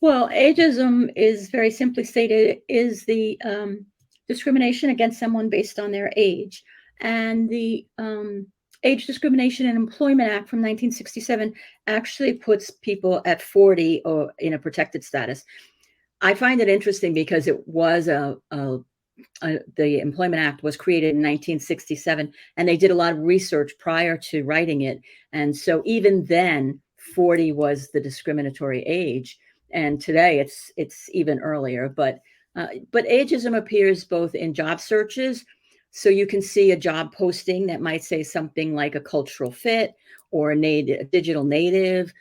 Well, ageism is very simply stated is the discrimination against someone based on their age. And the Age Discrimination and Employment Act from 1967 actually puts people at 40 or in a protected status. I find it interesting because it was the Employment Act was created in 1967, and they did a lot of research prior to writing it. And so even then, 40 was the discriminatory age, and today it's even earlier. But ageism appears both in job searches. So you can see a job posting that might say something like a cultural fit or a digital native,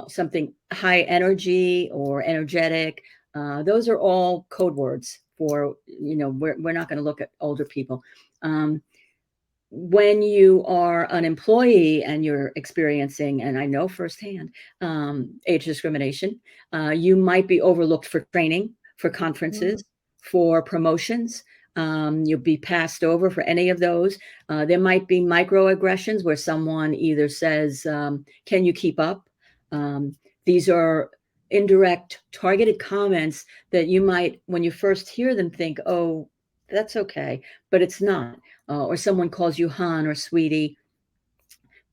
something high energy or energetic. Those are all code words for, we're not going to look at older people. When you are an employee and you're experiencing, and I know firsthand, age discrimination, you might be overlooked for training, for conferences, for promotions. You'll be passed over for any of those. There might be microaggressions where someone either says, can you keep up? These are indirect, targeted comments that you might, when you first hear them, think, oh, that's okay, but it's not. Or someone calls you hon or sweetie.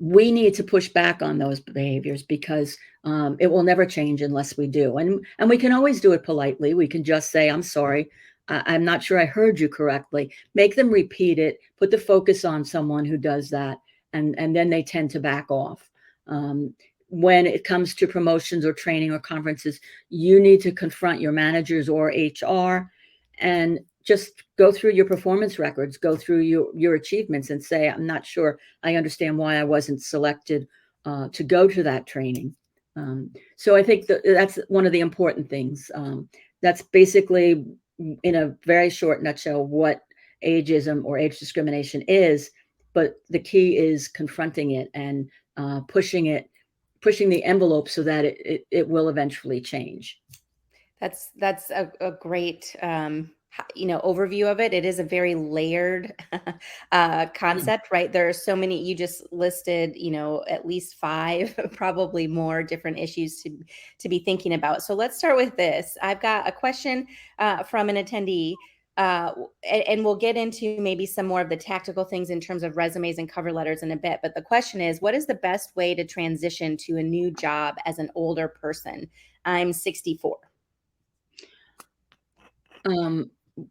We need to push back on those behaviors because it will never change unless we do. And we can always do it politely. We can just say, I'm sorry, I'm not sure I heard you correctly. Make them repeat it, put the focus on someone who does that, and then they tend to back off. When it comes to promotions or training or conferences, you need to confront your managers or HR and just go through your performance records, go through your achievements and say, I'm not sure I understand why I wasn't selected to go to that training. So I think that's one of the important things. That's basically, in a very short nutshell, what ageism or age discrimination is. But the key is confronting it and pushing the envelope so that it will eventually change. That's a great overview of it. It is a very layered concept, right? There are so many. You just listed, at least 5, probably more different issues to be thinking about. So let's start with this. I've got a question from an attendee. And we'll get into maybe some more of the tactical things in terms of resumes and cover letters in a bit. But the question is, what is the best way to transition to a new job as an older person? I'm 64.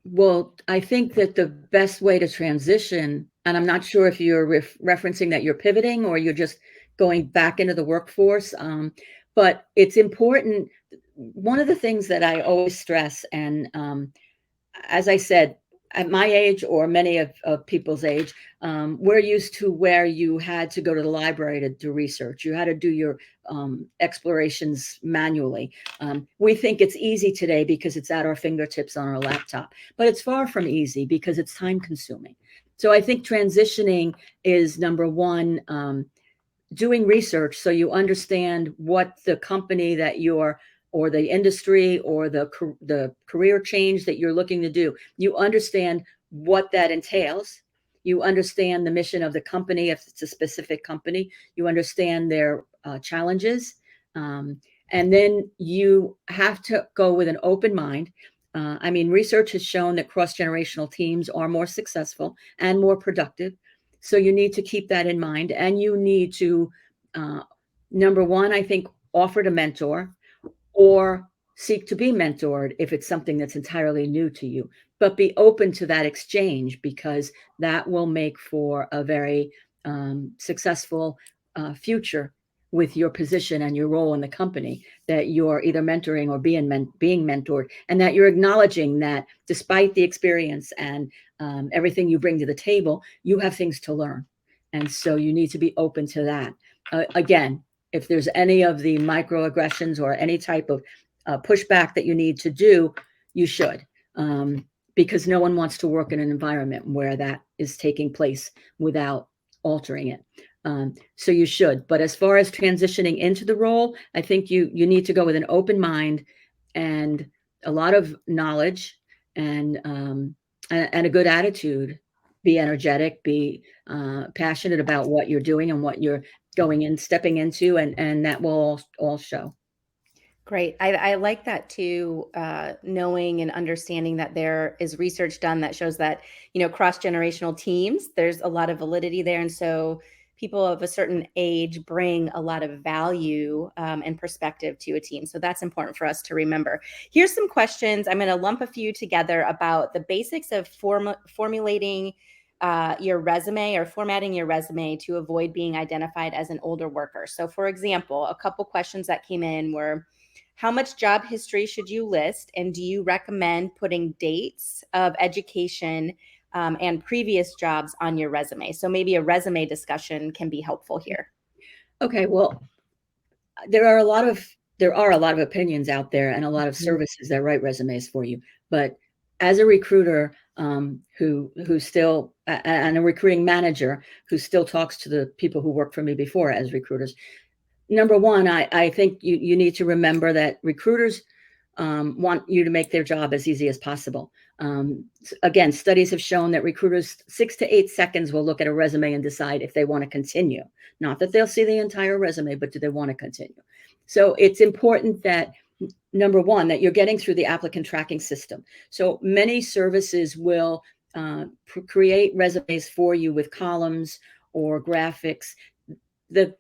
Well, I think that the best way to transition, and I'm not sure if you're referencing that you're pivoting or you're just going back into the workforce, but it's important. One of the things that I always stress, and as I said, at my age or many of people's age, we're used to where you had to go to the library to do research. You had to do your explorations manually. We think it's easy today because it's at our fingertips on our laptop, but it's far from easy because it's time consuming. So I think transitioning is number one, doing research so you understand what the company that you're or the industry or the career change that you're looking to do, you understand what that entails. You understand the mission of the company, if it's a specific company, you understand their challenges. And then you have to go with an open mind. Research has shown that cross-generational teams are more successful and more productive. So you need to keep that in mind. And you need to, number one, I think, offer to mentor or seek to be mentored if it's something that's entirely new to you, but be open to that exchange because that will make for a very successful future with your position and your role in the company that you're either mentoring or being mentored, and that you're acknowledging that despite the experience and everything you bring to the table, you have things to learn. And so you need to be open to that. Again, if there's any of the microaggressions or any type of pushback that you need to do, you should, because no one wants to work in an environment where that is taking place without altering it. So you should. But as far as transitioning into the role, I think you need to go with an open mind and a lot of knowledge and a good attitude. Be energetic, be passionate about what you're doing and what you're stepping into, and that will all show. Great. I like that too, knowing and understanding that there is research done that shows that, cross-generational teams, there's a lot of validity there. And so people of a certain age bring a lot of value and perspective to a team. So that's important for us to remember. Here's some questions. I'm going to lump a few together about the basics of formulating your resume or formatting your resume to avoid being identified as an older worker. So for example, a couple questions that came in were, how much job history should you list? And do you recommend putting dates of education and previous jobs on your resume? So maybe a resume discussion can be helpful here. Okay, well, there are a lot of opinions out there and a lot of services that write resumes for you. But as a recruiter who still and a recruiting manager who still talks to the people who worked for me before as recruiters, number one, I think you need to remember that recruiters want you to make their job as easy as possible. Again, studies have shown that recruiters 6 to 8 seconds will look at a resume and decide if they want to continue. Not that they'll see the entire resume, but do they want to continue? So it's important that, number one, that you're getting through the applicant tracking system. So many services will create resumes for you with columns or graphics. The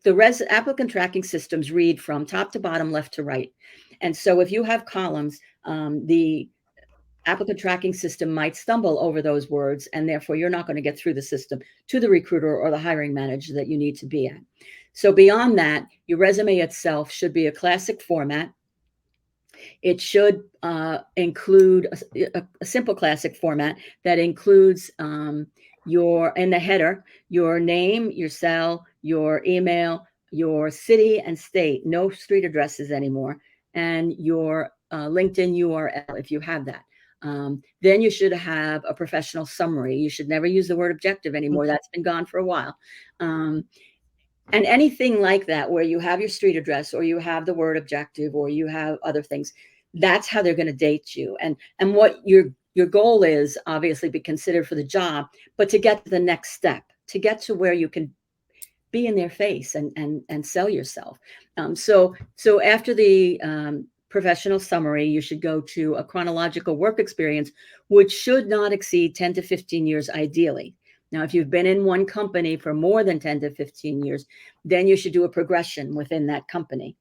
applicant tracking systems read from top to bottom, left to right. And so if you have columns, the applicant tracking system might stumble over those words, and therefore you're not going to get through the system to the recruiter or the hiring manager that you need to be at. So beyond that, your resume itself should be a classic format. It should include a simple classic format that includes in the header, your name, your cell, your email, your city and state, no street addresses anymore, and your LinkedIn URL if you have that. Then you should have a professional summary. You should never use the word objective anymore. That's been gone for a while. And anything like that, where you have your street address or you have the word objective or you have other things, that's how they're going to date you. And what your goal is, obviously, be considered for the job, but to get to the next step, to get to where you can be in their face and sell yourself. So after the professional summary, you should go to a chronological work experience, which should not exceed 10 to 15 years, ideally. Now, if you've been in one company for more than 10 to 15 years, then you should do a progression within that company.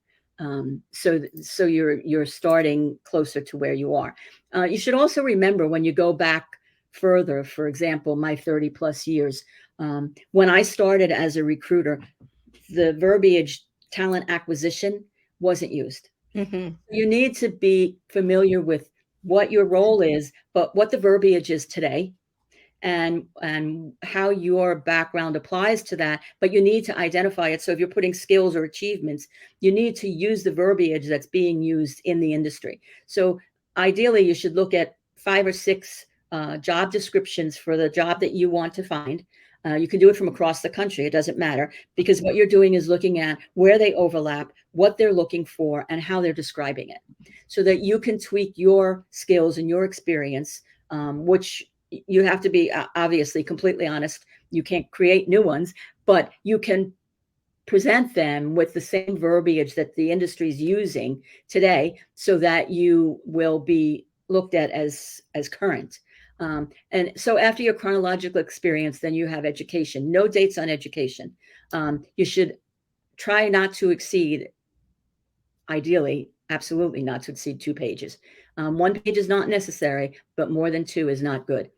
So you're starting closer to where you are. You should also remember, when you go back further, for example, my 30 plus years, when I started as a recruiter, the verbiage talent acquisition wasn't used. Mm-hmm. You need to be familiar with what your role is, but what the verbiage is today, and how your background applies to that. But you need to identify it. So if you're putting skills or achievements, you need to use the verbiage that's being used in the industry. So ideally, you should look at 5 or 6 job descriptions for the job that you want to find. You can do it from across the country. It doesn't matter, because what you're doing is looking at where they overlap, what they're looking for, and how they're describing it, so that you can tweak your skills and your experience, which you have to be obviously completely honest. You can't create new ones, but you can present them with the same verbiage that the industry is using today, so that you will be looked at as current. And so after your chronological experience, then you have education. No dates on education. You should try not to exceed, ideally, absolutely not to exceed 2 pages. 1 page is not necessary, but more than 2 is not good.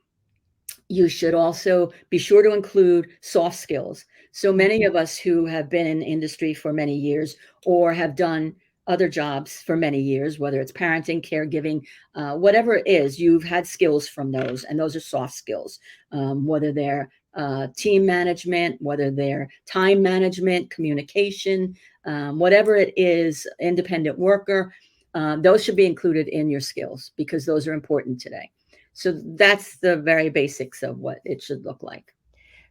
You should also be sure to include soft skills. So many of us who have been in industry for many years, or have done other jobs for many years, whether it's parenting, caregiving, whatever it is, you've had skills from those, and those are soft skills, whether they're team management, whether they're time management, communication, whatever it is, independent worker, those should be included in your skills, because those are important today. So that's the very basics of what it should look like.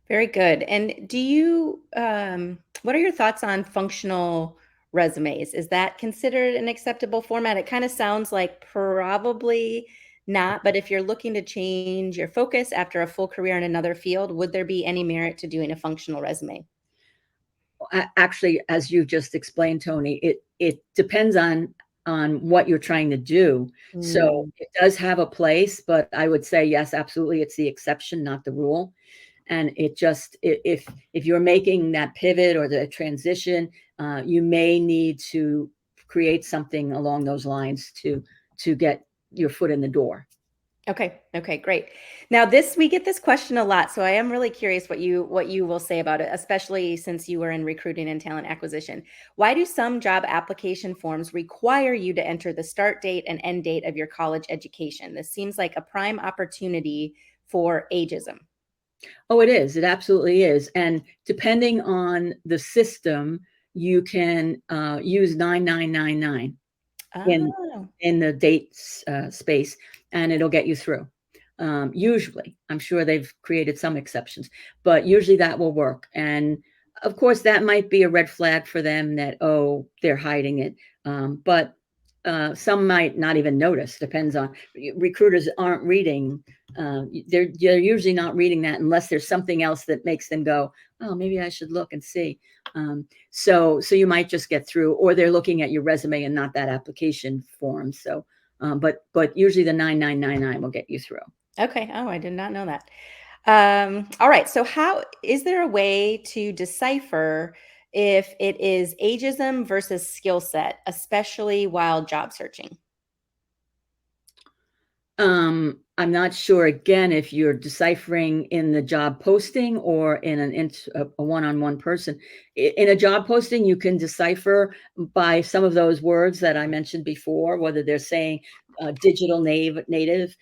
Very good. And do you, what are your thoughts on functional resumes? Is that considered an acceptable format? It kind of sounds like probably not, but if you're looking to change your focus after a full career in another field, would there be any merit to doing a functional resume? Actually, as you just explained, Tony, it depends on on what you're trying to do. So Mm. it does have a place, but I would say, yes, absolutely. It's the exception, not the rule. And it just, if you're making that pivot or the transition, you may need to create something along those lines to get your foot in the door. Okay. Okay, great. Now we get this question a lot, so I am really curious what you will say about it, especially since you were in recruiting and talent acquisition. Why do some job application forms require you to enter the start date and end date of your college education? This seems like a prime opportunity for ageism. Oh, it is. It absolutely is. And depending on the system, you can use 9999 in Oh. in the dates space, and it'll get you through. Usually, I'm sure they've created some exceptions, but usually that will work. And of course, that might be a red flag for them that, oh, they're hiding it. But some might not even notice. Depends on recruiters aren't reading. They're usually not reading that unless there's something else that makes them go, oh, maybe I should look and see. So you might just get through, or they're looking at your resume and not that application form. So, but usually the 9999 will get you through. Okay. Oh, I did not know that. All right. So, how is there a way to decipher if it is ageism versus skill set, especially while job searching? I'm not sure again if you're deciphering in the job posting or in a one-on-one person. In a job posting, you can decipher by some of those words that I mentioned before, whether they're saying digital native.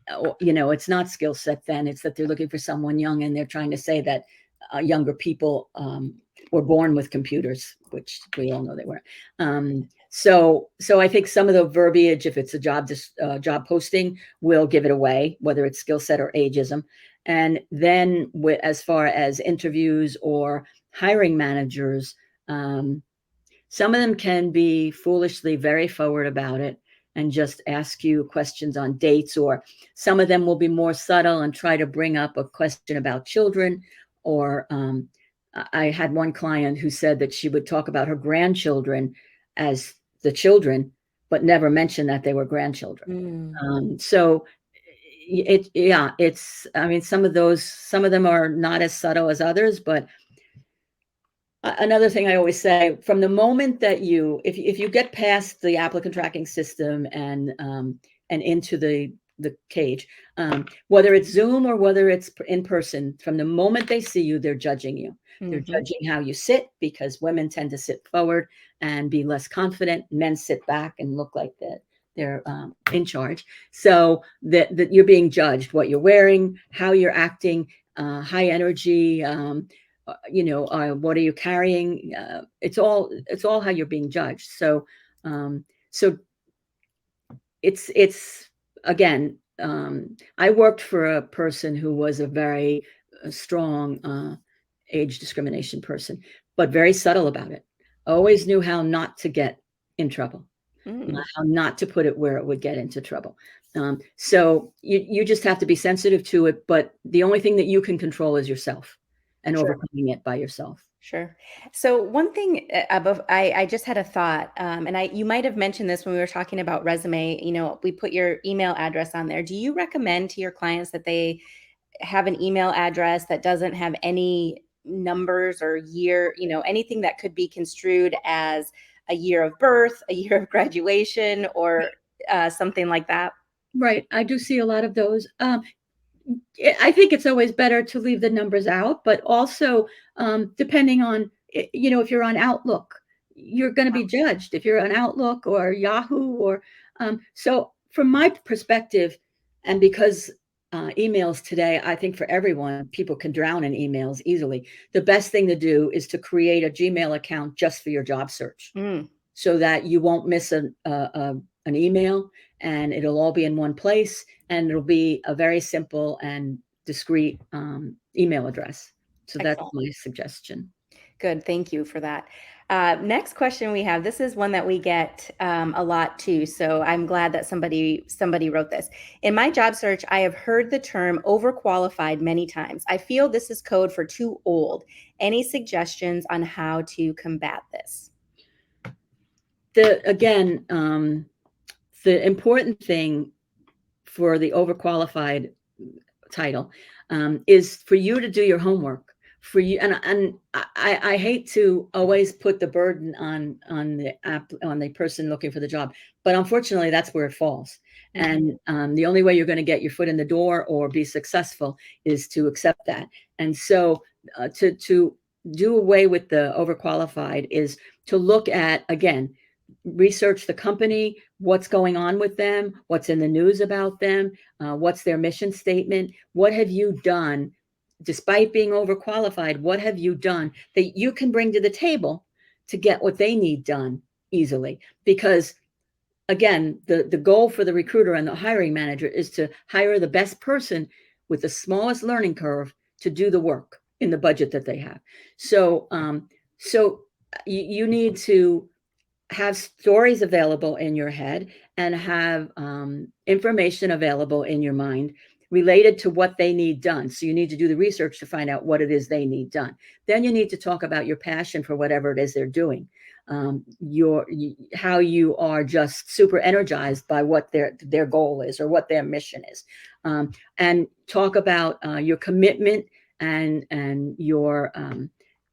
It's not skill set. Then it's that they're looking for someone young, and they're trying to say that younger people were born with computers, which we all know they were. So I think some of the verbiage, if it's a job posting, will give it away, whether it's skill set or ageism. And then as far as interviews or hiring managers, some of them can be foolishly very forward about it and just ask you questions on dates, or some of them will be more subtle and try to bring up a question about children. Or I had one client who said that she would talk about her grandchildren as the children, but never mention that they were grandchildren. Mm. So I mean, some of them are not as subtle as others, but another thing I always say, from the moment that if you get past the applicant tracking system and into the cage, whether it's Zoom or whether it's in person, from the moment they see you, they're judging you. They're Mhm. judging how you sit, because women tend to sit forward and be less confident. Men sit back and look like that they're in charge. So that you're being judged, what you're wearing, how you're acting, high energy. What are you carrying? It's all how you're being judged. So it's again. I worked for a person who was a very strong age discrimination person, but very subtle about it. Always knew how not to get in trouble, Mm. how not to put it where it would get into trouble. So you just have to be sensitive to it. But the only thing that you can control is yourself, and Sure. overcoming it by yourself. Sure. So one thing above, I just had a thought, and you might have mentioned this when we were talking about resume. We put your email address on there. Do you recommend to your clients that they have an email address that doesn't have any numbers or year, anything that could be construed as a year of birth, a year of graduation, or something like that? Right. I do see a lot of those. I think it's always better to leave the numbers out, but also depending on, if you're on Outlook, you're going to be judged if you're on Outlook or Yahoo or so. From my perspective, and because emails today, I think for everyone, people can drown in emails easily. The best thing to do is to create a Gmail account just for your job search, Mm, so that you won't miss an email, and it'll all be in one place, and it'll be a very simple and discreet email address. So that's excellent. my suggestion. Good. Thank you for that. Next question we have. This is one that we get a lot too. So I'm glad that somebody wrote this. In my job search, I have heard the term overqualified many times. I feel this is code for too old. Any suggestions on how to combat this? again, the important thing for the overqualified title is for you to do your homework. For you, and I hate to always put the burden on the person looking for the job, but unfortunately, that's where it falls. And the only way you're going to get your foot in the door or be successful is to accept that. And so, to do away with the overqualified is to look at, again, research the company, what's going on with them, what's in the news about them, what's their mission statement, what have you done, despite being overqualified, what have you done that you can bring to the table to get what they need done easily? Because again, the goal for the recruiter and the hiring manager is to hire the best person with the smallest learning curve to do the work in the budget that they have. So, you need to have stories available in your head and have information available in your mind related to what they need done. So you need to do the research to find out what it is they need done. Then you need to talk about your passion for whatever it is they're doing. How you are just super energized by what their goal is or what their mission is, and talk about your commitment and your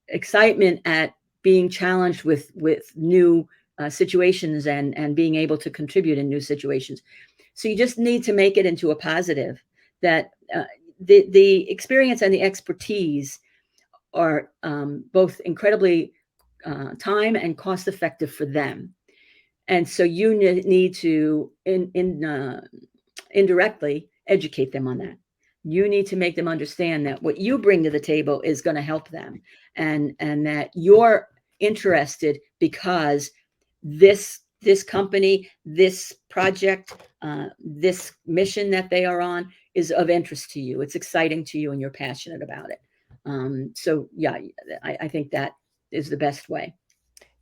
excitement at being challenged with new situations and being able to contribute in new situations. So you just need to make it into a positive that the experience and the expertise are both incredibly time and cost effective for them. And so you need to indirectly educate them on that. You need to make them understand that what you bring to the table is going to help them, and that you're interested because this company, this project, this mission that they are on is of interest to you. It's exciting to you and you're passionate about it. So yeah, I think that is the best way.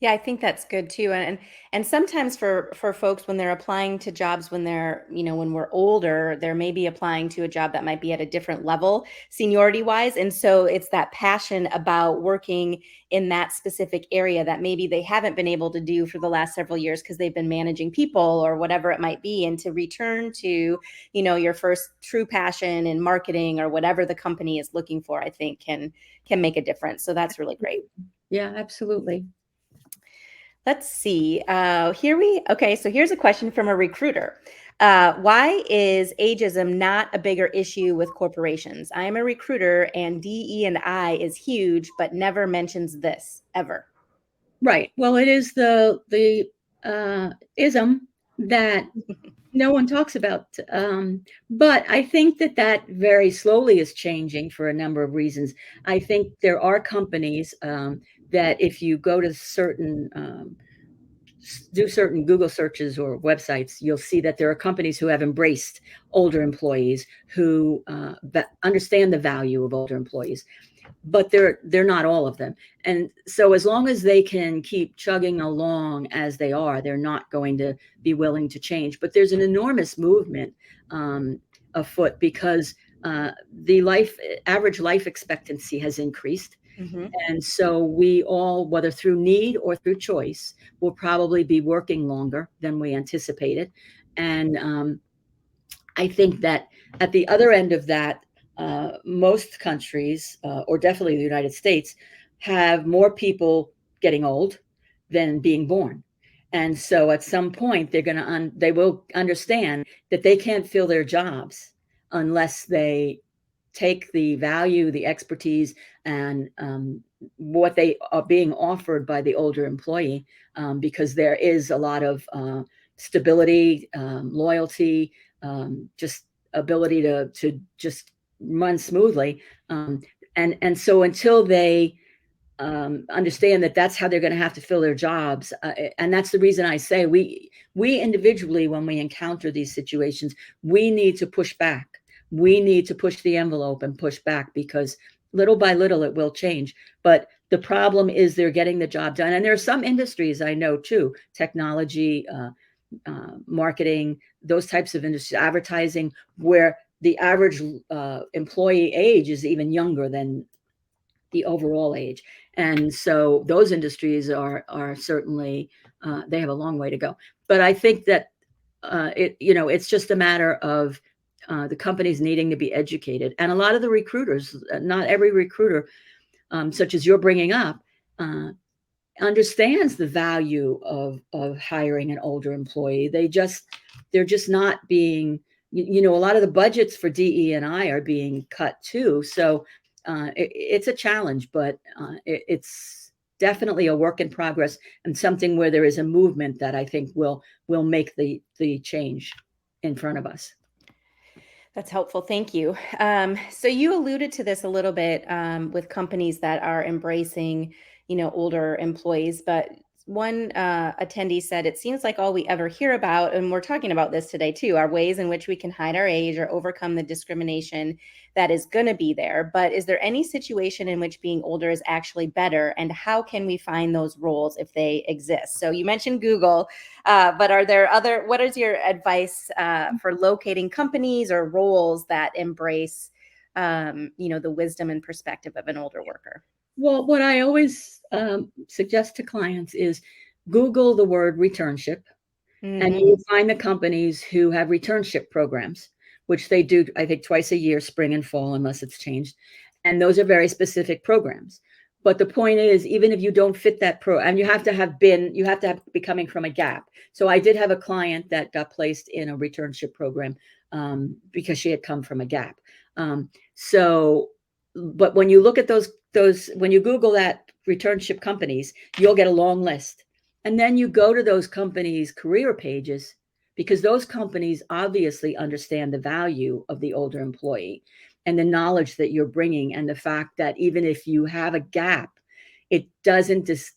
Yeah, I think that's good too. And sometimes for folks when they're applying to jobs when they're, when we're older, they're maybe applying to a job that might be at a different level seniority wise. And so it's that passion about working in that specific area that maybe they haven't been able to do for the last several years because they've been managing people or whatever it might be. And to return to, your first true passion in marketing or whatever the company is looking for, I think can make a difference. So that's really great. Yeah, absolutely. Let's see. Okay, so here's a question from a recruiter. Why is ageism not a bigger issue with corporations? I am a recruiter and DE&I is huge, but never mentions this ever. Right. Well, it is the ism that no one talks about. But I think that very slowly is changing for a number of reasons. I think there are companies that if you go to do certain Google searches or websites, you'll see that there are companies who have embraced older employees, who understand the value of older employees. But they're not all of them. And so as long as they can keep chugging along as they are, they're not going to be willing to change. But there's an enormous movement afoot because the average life expectancy has increased. Mm-hmm. And so we all, whether through need or through choice, will probably be working longer than we anticipated. And I think that at the other end of that, most countries, or definitely the United States, have more people getting old than being born. And so at some point, they will understand that they can't fill their jobs unless they take the value, the expertise, and what they are being offered by the older employee, because there is a lot of stability, loyalty, just ability to just run smoothly. And so until they understand that that's how they're going to have to fill their jobs. And that's the reason I say we individually, when we encounter these situations, we need to push back. We need to push the envelope and push back, because little by little it will change. But the problem is they're getting the job done. And there are some industries I know too, technology, marketing, those types of industries, advertising, where the average employee age is even younger than the overall age. And so those industries are certainly, they have a long way to go. But I think that it's just a matter of the companies needing to be educated. And a lot of the recruiters, not every recruiter, such as you're bringing up, understands the value of hiring an older employee. They're just not being, a lot of the budgets for DE&I are being cut too. So it's a challenge, but it's definitely a work in progress, and something where there is a movement that I think will make the change in front of us. That's helpful. Thank you. So you alluded to this a little bit with companies that are embracing, older employees, but one attendee said, it seems like all we ever hear about, and we're talking about this today too, are ways in which we can hide our age or overcome the discrimination that is going to be there. But is there any situation in which being older is actually better? And how can we find those roles if they exist? So you mentioned Google, but are there what is your advice for locating companies or roles that embrace, the wisdom and perspective of an older worker? Well, what I always suggest to clients is Google the word returnship, and you will find the companies who have returnship programs, which they do, I think, twice a year, spring and fall, unless it's changed. And those are very specific programs. But the point is, even if you don't fit that and you have to be coming from a gap. So I did have a client that got placed in a returnship program because she had come from a gap. But when you look at those, when you Google that returnship companies, you'll get a long list. And then you go to those companies' career pages, because those companies obviously understand the value of the older employee and the knowledge that you're bringing, and the fact that even if you have a gap, it doesn't just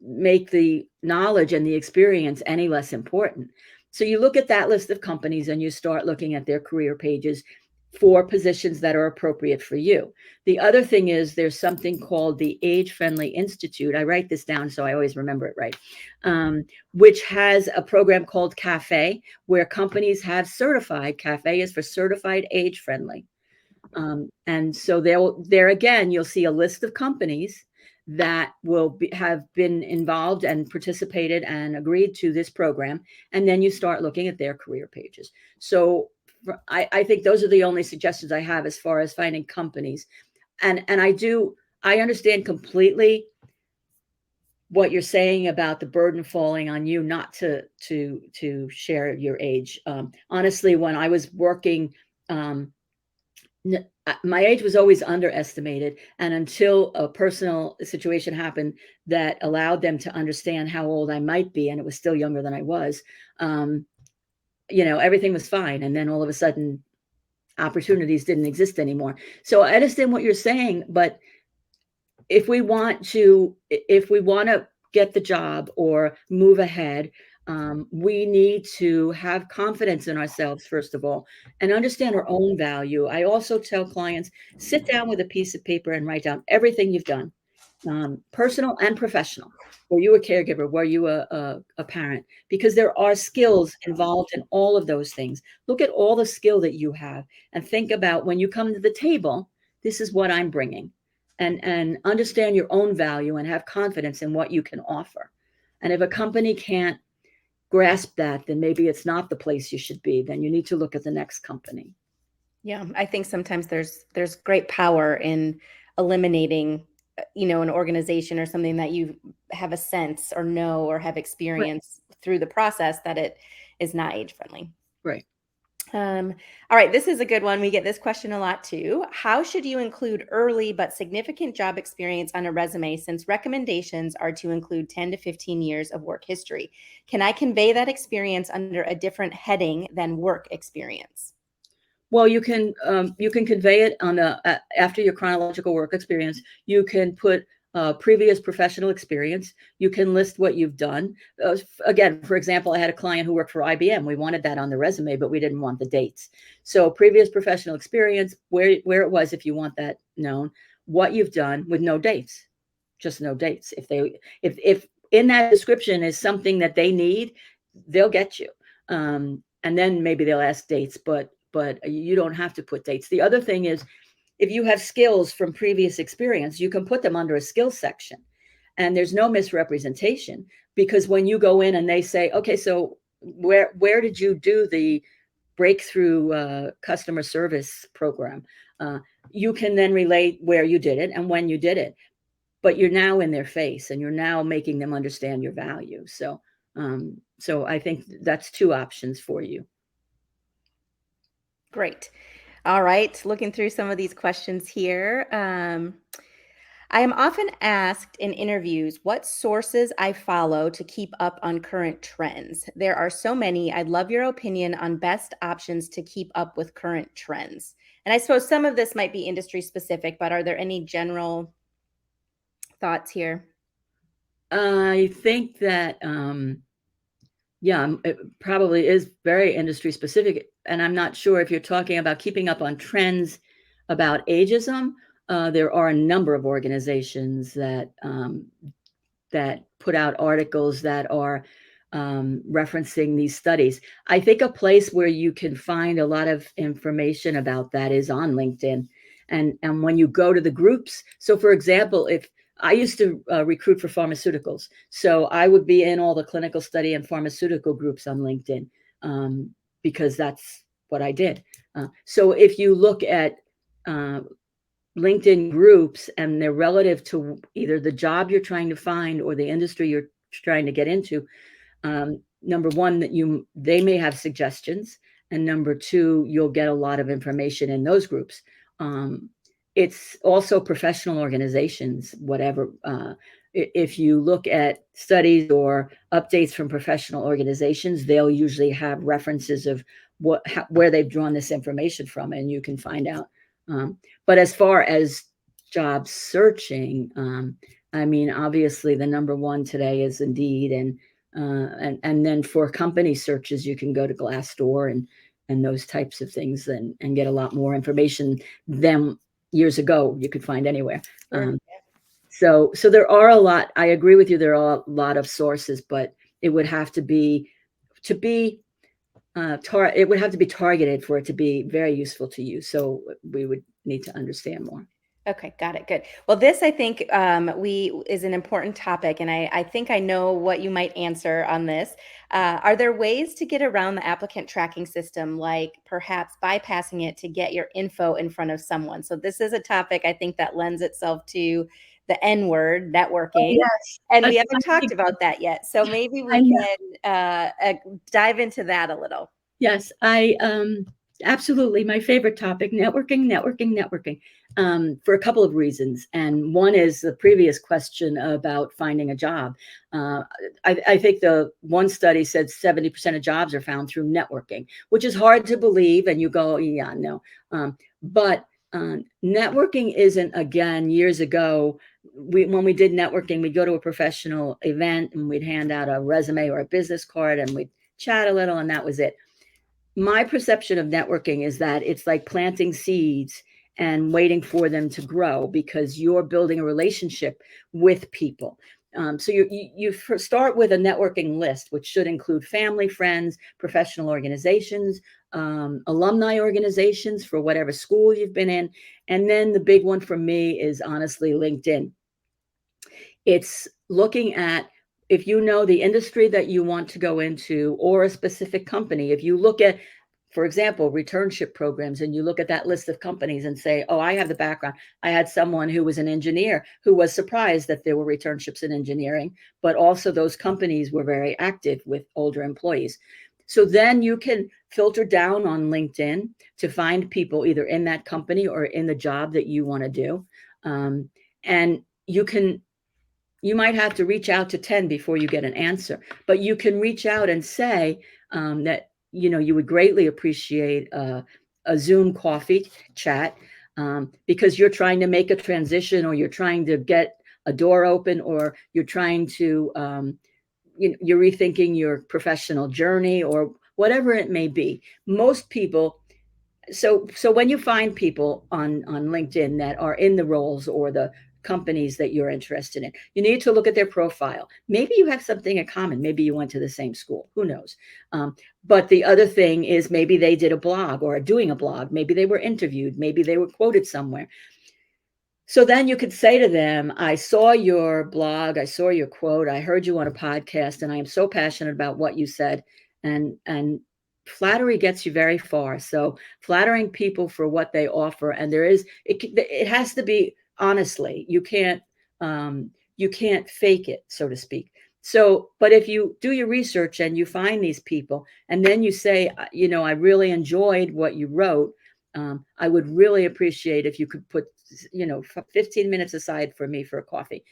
make the knowledge and the experience any less important. So you look at that list of companies and you start looking at their career pages for positions that are appropriate for you. The other thing is there's something called the Age Friendly Institute. I write this down so I always remember it right, which has a program called CAFE, where companies have certified. CAFE is for Certified Age Friendly. And so there again, you'll see a list of companies that have been involved and participated and agreed to this program. And then you start looking at their career pages. So I think those are the only suggestions I have as far as finding companies. And I understand completely what you're saying about the burden falling on you not to share your age. Honestly, when I was working, my age was always underestimated. And until a personal situation happened that allowed them to understand how old I might be, and it was still younger than I was, everything was fine. And then all of a sudden, opportunities didn't exist anymore. So I understand what you're saying, but if we want to get the job or move ahead, we need to have confidence in ourselves, first of all, and understand our own value. I also tell clients, sit down with a piece of paper and write down everything you've done, personal and professional. Were you a caregiver? Were you a parent? Because there are skills involved in all of those things. Look at all the skill that you have and think about, when you come to the table, this is what I'm bringing. And understand your own value and have confidence in what you can offer. And if a company can't grasp that, then maybe it's not the place you should be. Then you need to look at the next company. Yeah, I think sometimes there's great power in eliminating, an organization or something that you have a sense or know or have experience through the process that it is not age friendly. Right. All right, this is a good one. We get this question a lot too. How should you include early but significant job experience on a resume, since recommendations are to include 10 to 15 years of work history? Can I convey that experience under a different heading than work experience? Well, you can convey it on after your chronological work experience. You can put previous professional experience. You can list what you've done. Again, for example, I had a client who worked for IBM. We wanted that on the resume, but we didn't want the dates. So previous professional experience, where it was, if you want that known, what you've done with no dates, just no dates. If in that description is something that they need, they'll get you. And then maybe they'll ask dates, but you don't have to put dates. The other thing is, if you have skills from previous experience, you can put them under a skills section, and there's no misrepresentation, because when you go in and they say, okay, so where did you do the breakthrough customer service program? You can then relate where you did it and when you did it, but you're now in their face and you're now making them understand your value. So I think that's two options for you. Great. All right. Looking through some of these questions here. I am often asked in interviews what sources I follow to keep up on current trends. There are so many. I'd love your opinion on best options to keep up with current trends. And I suppose some of this might be industry specific, but are there any general thoughts here? I think that, yeah, it probably is very industry specific. And I'm not sure if you're talking about keeping up on trends about ageism. There are a number of organizations that put out articles that are referencing these studies. I think a place where you can find a lot of information about that is on LinkedIn. And when you go to the groups, so for example, if I used to recruit for pharmaceuticals, so I would be in all the clinical study and pharmaceutical groups on LinkedIn, because that's what I did. So if you look at LinkedIn groups and they're relative to either the job you're trying to find or the industry you're trying to get into, number one, that they may have suggestions, and number two, you'll get a lot of information in those groups. It's also professional organizations, whatever. If you look at studies or updates from professional organizations, they'll usually have references of where they've drawn this information from, and you can find out. But as far as job searching, I mean, obviously the number one today is Indeed, and then for company searches, you can go to Glassdoor and those types of things, and get a lot more information than years ago you could find anywhere. Sure. So there are a lot. I agree with you. There are a lot of sources, but it would have to be it would have to be targeted for it to be very useful to you. So we would need to understand more. Okay, got it. Good. Well, this I think is an important topic, and I think I know what you might answer on this. Are there ways to get around the applicant tracking system, like perhaps bypassing it to get your info in front of someone? So this is a topic I think that lends itself to the N word, networking, Yes. and we haven't talked about that yet. So maybe we can dive into that a little. Yes, absolutely my favorite topic, networking, for a couple of reasons. And one is the previous question about finding a job. I think the one study said 70% of jobs are found through networking, which is hard to believe. And you go, yeah, no. But networking isn't, again, years ago, when we did networking, we'd go to a professional event and we'd hand out a resume or a business card and we'd chat a little, and that was it. My perception of networking is that it's like planting seeds and waiting for them to grow, because you're building a relationship with people. So you start with a networking list, which should include family, friends, professional organizations, alumni organizations for whatever school you've been in. And then the big one for me is honestly LinkedIn. It's looking at, if you know the industry that you want to go into or a specific company, if you look at, for example, returnship programs, and you look at that list of companies and say, oh, I have the background. I had someone who was an engineer who was surprised that there were returnships in engineering, but also those companies were very active with older employees. So then you can filter down on LinkedIn to find people either in that company or in the job that you want to do. And you might have to reach out to 10 before you get an answer, but you can reach out and say that, you would greatly appreciate a Zoom coffee chat, because you're trying to make a transition, or you're trying to get a door open, or you're trying to, you're rethinking your professional journey, or whatever it may be. Most people, so when you find people on LinkedIn that are in the roles or the companies that you're interested in. You need to look at their profile. Maybe you have something in common. Maybe you went to the same school. Who knows? But the other thing is maybe they did a blog or are doing a blog. Maybe they were interviewed. Maybe they were quoted somewhere. So then you could say to them, I saw your blog, I saw your quote, I heard you on a podcast, and I am so passionate about what you said. And flattery gets you very far. So flattering people for what they offer, and it has to be honestly. You can't fake it, so to speak. So, but if you do your research and you find these people, and then you say, I really enjoyed what you wrote. I would really appreciate if you could put 15 minutes aside for me for a coffee.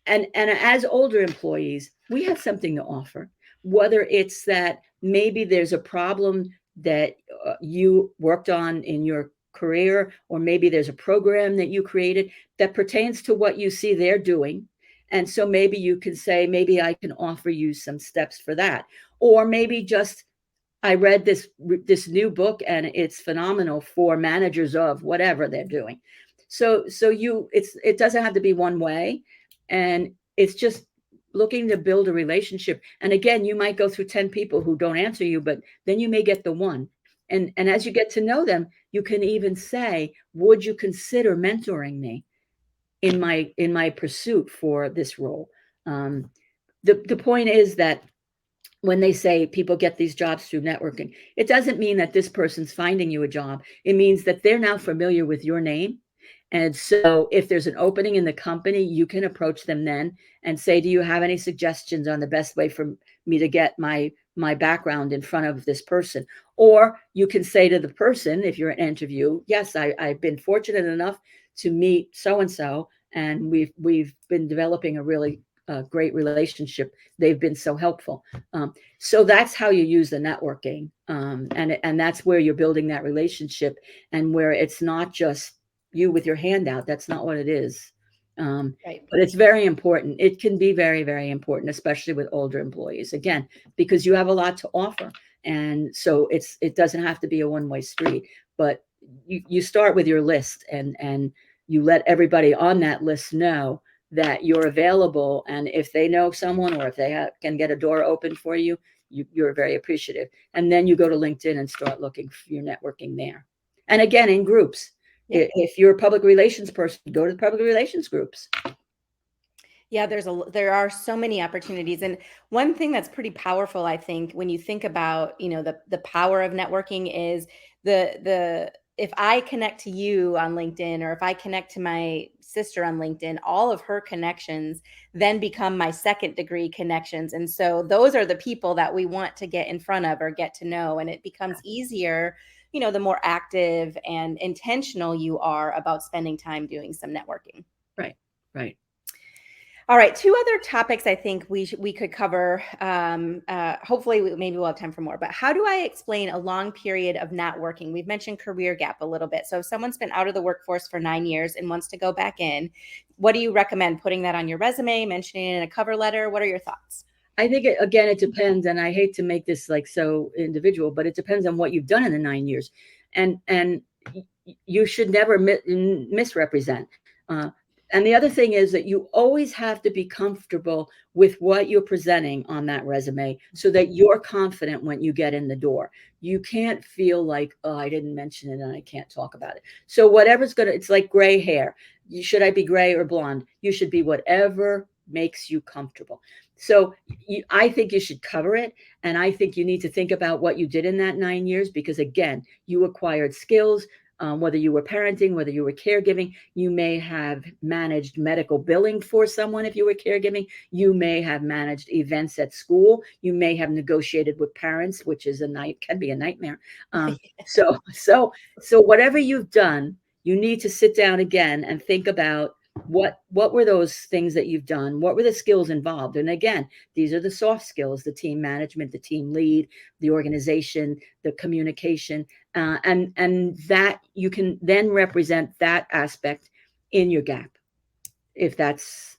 And as older employees, we have something to offer, whether it's that maybe there's a problem that you worked on in your career, or maybe there's a program that you created that pertains to what you see they're doing. And so maybe you can say, maybe I can offer you some steps for that. Or maybe just, I read this new book and it's phenomenal for managers of whatever they're doing. So it doesn't have to be one way, and it's just looking to build a relationship. And again, you might go through 10 people who don't answer you, but then you may get the one. And as you get to know them, you can even say, would you consider mentoring me in my pursuit for this role? The point is that when they say people get these jobs through networking, it doesn't mean that this person's finding you a job. It means that they're now familiar with your name. And so if there's an opening in the company, you can approach them then and say, do you have any suggestions on the best way for me to get my background in front of this person? Or you can say to the person, if you're an interview, yes, I've been fortunate enough to meet so-and-so, and we've been developing a really great relationship. They've been so helpful. So that's how you use the networking. And that's where you're building that relationship, and where it's not just you with your hand out. That's not what it is. Right. But it's very important. It can be very, very important, especially with older employees, again, because you have a lot to offer. And so it doesn't have to be a one-way street, but you start with your list, and you let everybody on that list know that you're available. And if they know someone, or if they can get a door open for you, you're very appreciative. And then you go to LinkedIn and start looking for your networking there. And again, in groups. Yeah. If you're a public relations person, go to the public relations groups. Yeah, there are so many opportunities. And one thing that's pretty powerful, I think, when you think about, the power of networking is if I connect to you on LinkedIn, or if I connect to my sister on LinkedIn, all of her connections then become my second degree connections. And so those are the people that we want to get in front of or get to know. And it becomes easier, the more active and intentional you are about spending time doing some networking. Right. All right, two other topics I think we could cover. Hopefully, maybe we'll have time for more. But how do I explain a long period of not working? We've mentioned career gap a little bit. So if someone's been out of the workforce for 9 years and wants to go back in, what do you recommend? Putting that on your resume, mentioning it in a cover letter? What are your thoughts? I think, again, it depends. And I hate to make this like so individual, but it depends on what you've done in the 9 years. And you should never misrepresent. And the other thing is that you always have to be comfortable with what you're presenting on that resume, so that you're confident when you get in the door. You can't feel like, oh, I didn't mention it and I can't talk about it. So it's like gray hair. Should I be gray or blonde? You should be whatever makes you comfortable. So I think you should cover it. And I think you need to think about what you did in that 9 years, because again, you acquired skills. Whether you were parenting, whether you were caregiving, you may have managed medical billing for someone. If you were caregiving, you may have managed events at school. You may have negotiated with parents, which is can be a nightmare. So whatever you've done, you need to sit down again and think about what were those things that you've done? What were the skills involved? And again, these are the soft skills: the team management, the team lead, the organization, the communication, and that you can then represent that aspect in your gap, if that's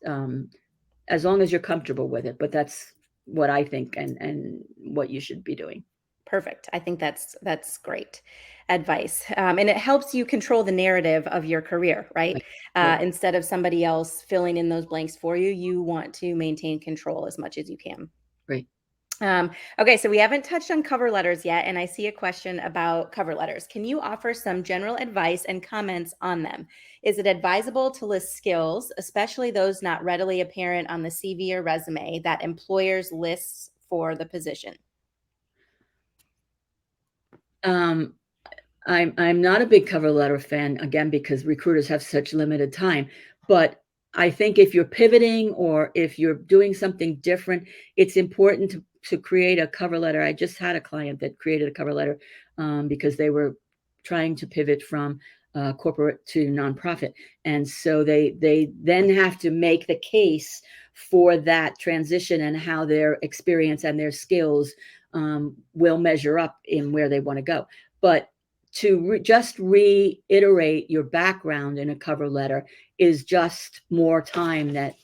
as long as you're comfortable with it. But that's what I think, and what you should be doing. Perfect. I think that's great advice. And it helps you control the narrative of your career, right? Right. Right. Instead of somebody else filling in those blanks for you, you want to maintain control as much as you can. Right. Okay, so we haven't touched on cover letters yet, and I see a question about cover letters. Can you offer some general advice and comments on them? Is it advisable to list skills, especially those not readily apparent on the CV or resume that employers list for the position? Um, I'm not a big cover letter fan, again, because recruiters have such limited time. But I think if you're pivoting or if you're doing something different, it's important to create a cover letter. I just had a client that created a cover letter because they were trying to pivot from corporate to nonprofit, and so they then have to make the case for that transition and how their experience and their skills will measure up in where they want to go. But to just reiterate your background in a cover letter is just more time that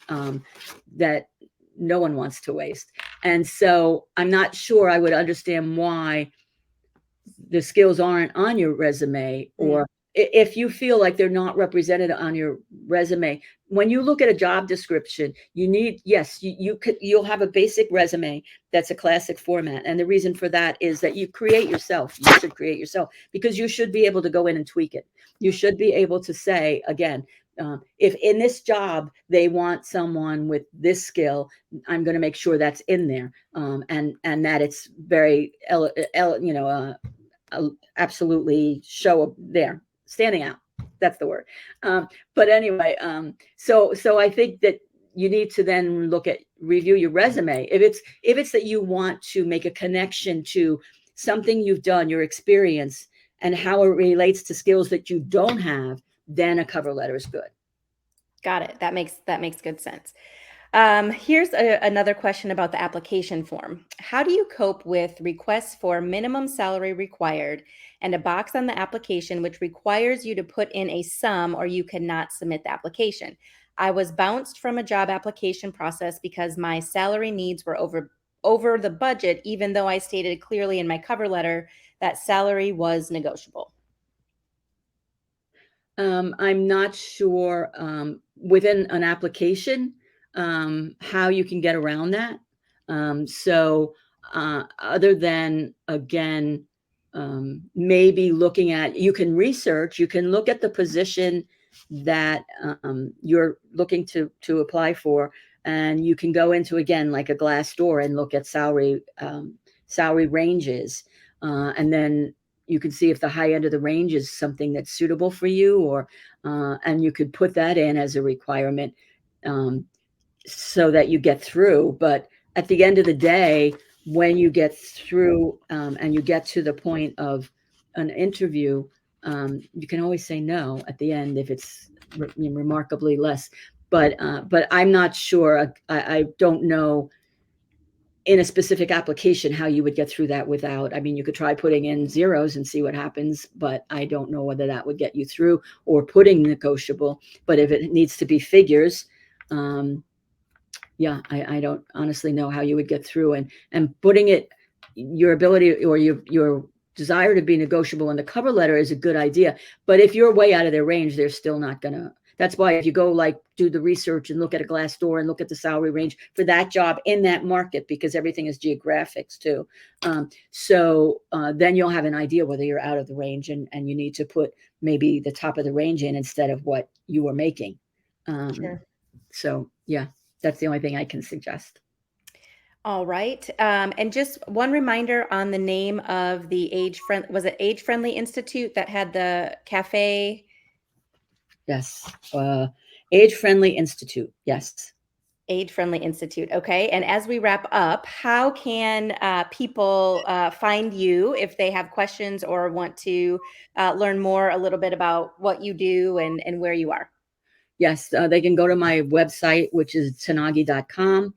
no one wants to waste. And so I'm not sure I would understand why the skills aren't on your resume, or if you feel like they're not represented on your resume. When you look at a job description, you need, yes, you'll have a basic resume that's a classic format. And the reason for that is that you create yourself. You should create yourself because you should be able to go in and tweak it. You should be able to say, again, if in this job they want someone with this skill, I'm going to make sure that's in there, and that it's very, absolutely show up there, standing out. That's the word. But anyway, so I think that you need to then review your resume. If it's that you want to make a connection to something you've done, your experience, and how it relates to skills that you don't have, then a cover letter is good. Got it. That makes good sense. Here's another question about the application form. How do you cope with requests for minimum salary required and a box on the application which requires you to put in a sum or you cannot submit the application? I was bounced from a job application process because my salary needs were over the budget, even though I stated clearly in my cover letter that salary was negotiable. I'm not sure within an application how you can get around that. So other than, again, maybe looking at, you can research, you can look at the position that you're looking to apply for, and you can go into, again, like a Glassdoor and look at salary ranges, and then you can see if the high end of the range is something that's suitable for you, or and you could put that in as a requirement so that you get through. But at the end of the day, when you get through and you get to the point of an interview, you can always say no at the end if it's remarkably less. But I'm not sure. I don't know in a specific application how you would get through that without, I mean, you could try putting in zeros and see what happens, but I don't know whether that would get you through, or putting negotiable. But if it needs to be figures, yeah, I don't honestly know how you would get through, and putting it, your ability or your desire to be negotiable in the cover letter is a good idea. But if you're way out of their range, they're still not gonna. That's why if you go, like, do the research and look at a Glassdoor and look at the salary range for that job in that market, because everything is geographics too. So then you'll have an idea whether you're out of the range, and you need to put maybe the top of the range in instead of what you were making. Sure. So yeah, that's the only thing I can suggest. All right. And just one reminder on the name of the was it Age Friendly Institute that had the cafe? Yes. Age Friendly Institute. Yes. Age Friendly Institute. Okay. And as we wrap up, how can people find you if they have questions or want to learn more a little bit about what you do and where you are? Yes. They can go to my website, which is tanagui.com.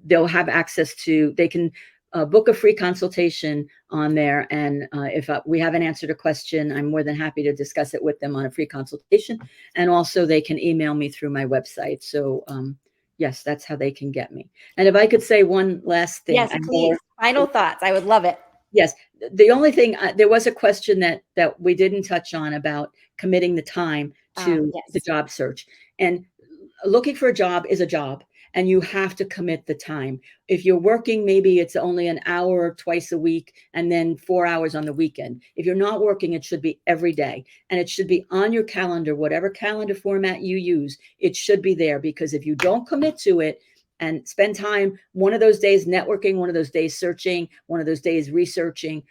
They'll have access to, they can book a free consultation on there. And if we haven't answered a question, I'm more than happy to discuss it with them on a free consultation. And also they can email me through my website. So yes, that's how they can get me. And if I could say one last thing. Yes, please. Final thoughts. I would love it. Yes. The only thing, there was a question that we didn't touch on about committing the time to the Yes. job search. And looking for a job is a job, and you have to commit the time. If you're working, maybe it's only an hour twice a week and then 4 hours on the weekend. If you're not working, it should be every day, and it should be on your calendar, whatever calendar format you use, it should be there, because if you don't commit to it and spend time, one of those days networking, one of those days searching, one of those days researching,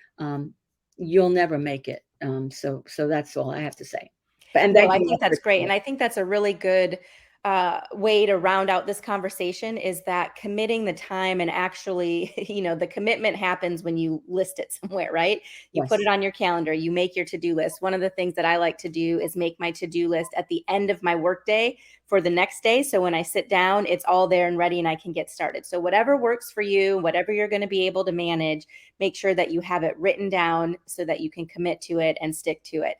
you'll never make it. So that's all I have to say. And No, thank I you. think that's great. And I think that's a really good way to round out this conversation, is that committing the time and actually, the commitment happens when you list it somewhere, right? You put Yes. it on your calendar, you make your to-do list. One of the things that I like to do is make my to-do list at the end of my workday for the next day. So when I sit down, it's all there and ready and I can get started. So whatever works for you, whatever you're going to be able to manage, make sure that you have it written down so that you can commit to it and stick to it.